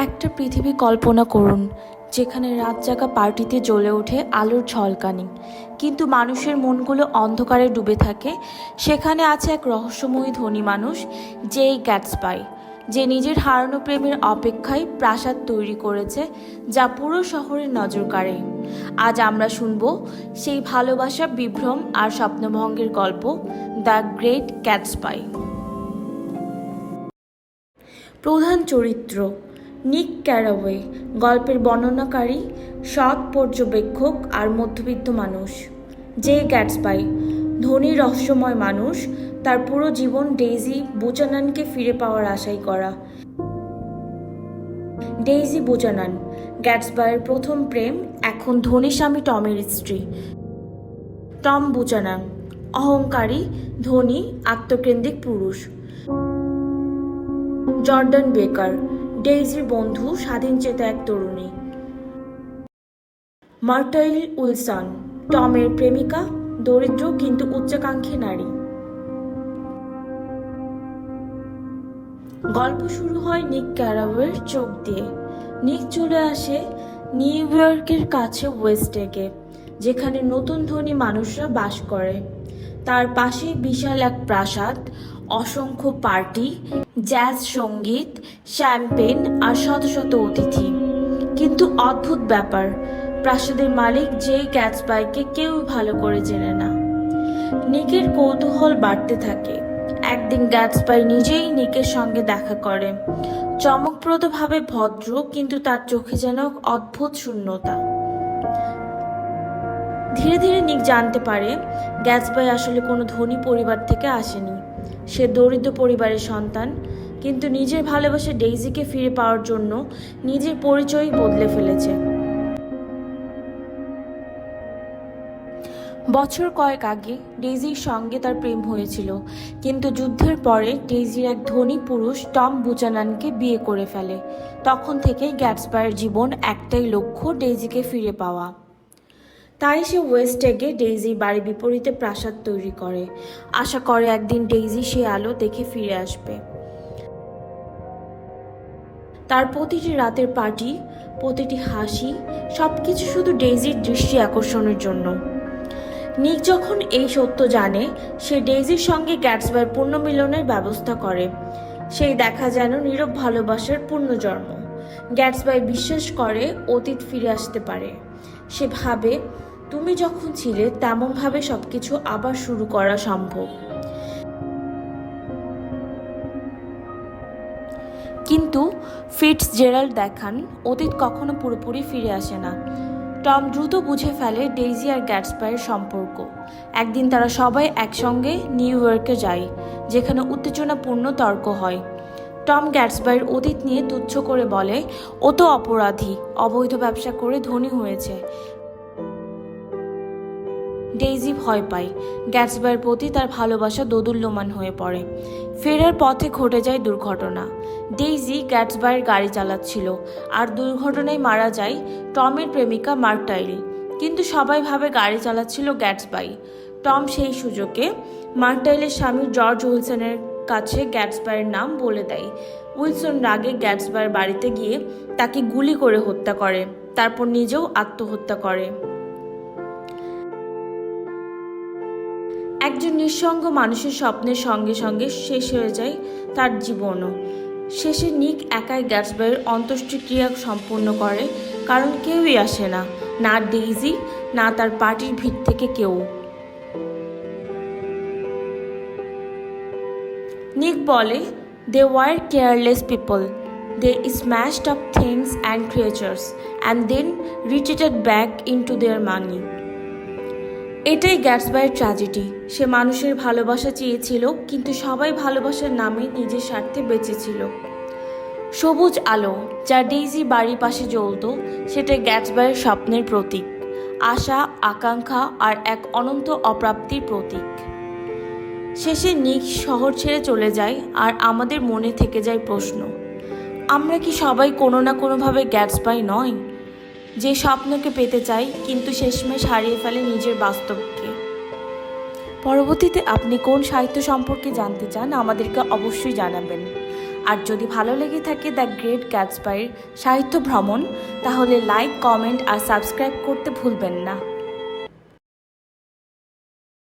একটা পৃথিবী কল্পনা করুন, যেখানে রাত জাগা পার্টিতে জ্বলে ওঠে আলোর ঝলকানি, কিন্তু মানুষের মনগুলো অন্ধকারে ডুবে থাকে। সেখানে আছে এক রহস্যময়ী ধনী মানুষ, জেই গ্যাটসবাই, যে নিজের হারানো প্রেমের অপেক্ষায় প্রাসাদ তৈরি করেছে, যা পুরো শহরের নজর কাড়ে। আজ আমরা শুনব সেই ভালোবাসা, বিভ্রম আর স্বপ্নভঙ্গের গল্প, দ্য গ্রেট গ্যাটসবাই। প্রধান চরিত্র নিক ক্যারাওয়ে, গল্পের বর্ণনাকারী, সৎ পর্যবেক্ষক আর মধ্যবিত্ত মানুষ। জে গ্যাটসবাই, ধনী রহস্যময় মানুষ, তার পুরো জীবন ডেইজি বুচানানকে ফিরে পাওয়ার আশাই করা। ডেইজি বুচানান, গ্যাটসবাইয়ের প্রথম প্রেম, এখন ধনী স্বামী টমের স্ত্রী। টম বুচানান, অহংকারী, ধনী, আত্মকেন্দ্রিক পুরুষ। জর্ডান বেকার, ডেইজির বন্ধু, স্বাধীনচেতা এক তরুণী। মার্টাইল উইলসন, টমের প্রেমিকা, দরিদ্র কিন্তু উচ্চাকাঙ্ক্ষী নারী। গল্প শুরু হয় নিক ক্যারাওয়ের চোখ দিয়ে। নিক চলে আসে নিউ ইয়র্কের কাছে ওয়েস্ট এগে, যেখানে নতুন ধনী মানুষরা বাস করে। তার পাশে বিশাল এক প্রাসাদ, অসংখ্য পার্টি, জ্যাজ সঙ্গীত, শ্যাম্পেন আর শত শত অতিথি। কিন্তু অদ্ভুত ব্যাপার, প্রাসাদের মালিক জে গ্যাটসবাইকে কেউ ভালো করে চেনে না। নিকের কৌতূহল বাড়তে থাকে। একদিন গ্যাটসবাই নিজেই নিকের সঙ্গে দেখা করে। চমকপ্রদভাবে ভদ্র, কিন্তু তার চোখে যেন অদ্ভুত শূন্যতা। ধীরে ধীরে নিক জানতে পারে গ্যাটসবাই আসলে কোনো ধনী পরিবার থেকে আসেনি। সে দরিদ্র পরিবারের সন্তান, কিন্তু নিজের ভালোবাসা ডেইজিকে ফিরে পাওয়ার জন্য নিজের পরিচয় বদলে ফেলেছে। বছর কয়েক আগে ডেইজির সঙ্গে তার প্রেম হয়েছিল, কিন্তু যুদ্ধের পরে ডেইজির এক ধনী পুরুষ টম বুচানানকে বিয়ে করে ফেলে। তখন থেকেই গ্যাটসবাইয়ের জীবন একটাই লক্ষ্য, ডেইজিকে ফিরে পাওয়া। তাই সে ওয়েস্ট এগে ডেইজির বাড়ির বিপরীতে প্রাসাদ তৈরি করে, আশা করে একদিন ডেইজি সে আলো দেখে ফিরে আসবে। তার প্রতিটি রাতের পার্টি, প্রতিটি হাসি, সবকিছু শুধু ডেইজির দৃষ্টি আকর্ষণের জন্য। নিক যখন এই সত্য জানে, সে ডেইজির সঙ্গে গ্যাটসবাইয়ের পুনর্মিলনের ব্যবস্থা করে। সেই দেখা যেন নীরব ভালোবাসার পুনর্জন্ম। গ্যাটসবাই বিশ্বাস করে অতীত ফিরে আসতে পারে। সে ভাবে, তুমি যখন ছিলে তেমনভাবে সবকিছু আবার শুরু করা সম্ভব। কিন্তু ফিটজেরাল্ড দেখান, অতীত কখনো পুরোপুরি ফিরে আসে না। টম দ্রুত বুঝে ফেলে ডেইজি আর গ্যাটসবাইয়ের সম্পর্ক। একদিন তারা সবাই একসঙ্গে নিউ ইয়র্কে যায়, যেখানে উত্তেজনাপূর্ণ তর্ক হয়। টম গ্যাটসবাইয়ের অতীত নিয়ে তুচ্ছ করে বলে, ও তো অপরাধী, অবৈধ ব্যবসা করে ধনী হয়েছে। ডেইজি ভয় পায়। গ্যাটসবাইয়ের প্রতি তার ভালোবাসা দোদুল্যমান হয়ে পড়ে। ফেরার পথে ঘটে যায় দুর্ঘটনা। ডেইজি গ্যাটসবাইয়ের গাড়ি চালাচ্ছিল, আর দুর্ঘটনায় মারা যায় টমের প্রেমিকা মার্টাইল। কিন্তু সবাই ভাবে গাড়ি চালাচ্ছিল গ্যাটসবাই। টম সেই সুযোগে মার্টাইলের স্বামী জর্জ উইলসনের কাছে গ্যাটসবাইয়ের নাম বলে দেয়। উইলসন রাগে গ্যাটসবাইয়ের বাড়িতে গিয়ে তাকে গুলি করে হত্যা করে, তারপর নিজেও আত্মহত্যা করে। একজন নিঃসঙ্গ মানুষের স্বপ্নের সঙ্গে সঙ্গে শেষ হয়ে যায় তার জীবনও। শেষে নিক একাই গ্যাটসবাইয়ের অন্ত্যেষ্টিক্রিয়া সম্পূর্ণ করে, কারণ কেউই আসে না, না ডেইজি, না তার পার্টির ভিড় থেকে কেউ। নিক বলে, they were careless people, they smashed up things and creatures and then retreated back into their money. এটাই গ্যাটসবাইয়ের ট্র্যাজেডি। সে মানুষের ভালোবাসা চেয়েছিল, কিন্তু সবাই ভালোবাসার নামে নিজের স্বার্থে বেঁচেছিল। সবুজ আলো, যা ডেইজি বাড়ির পাশে জ্বলত, সেটা গ্যাটসবাইয়ের স্বপ্নের প্রতীক, আশা, আকাঙ্ক্ষা আর এক অনন্ত অপ্রাপ্তির প্রতীক। শেষে নিক শহর ছেড়ে চলে যায়, আর আমাদের মনে থেকে যায় প্রশ্ন, আমরা কি সবাই কোনো না কোনোভাবে গ্যাটসবাই নয়, যে স্বপ্নকে পেতে চাই কিন্তু শেষমেশ হারিয়ে ফেলে নিজের বাস্তবকে? পরবর্তীতে আপনি কোন সাহিত্য সম্পর্কে জানতে চান আমাদেরকে অবশ্যই জানাবেন। আর যদি ভালো লেগে থাকে দ্য গ্রেট গ্যাটসবাইয়ের সাহিত্য ভ্রমণ, তাহলে লাইক, কমেন্ট আর সাবস্ক্রাইব করতে ভুলবেন না।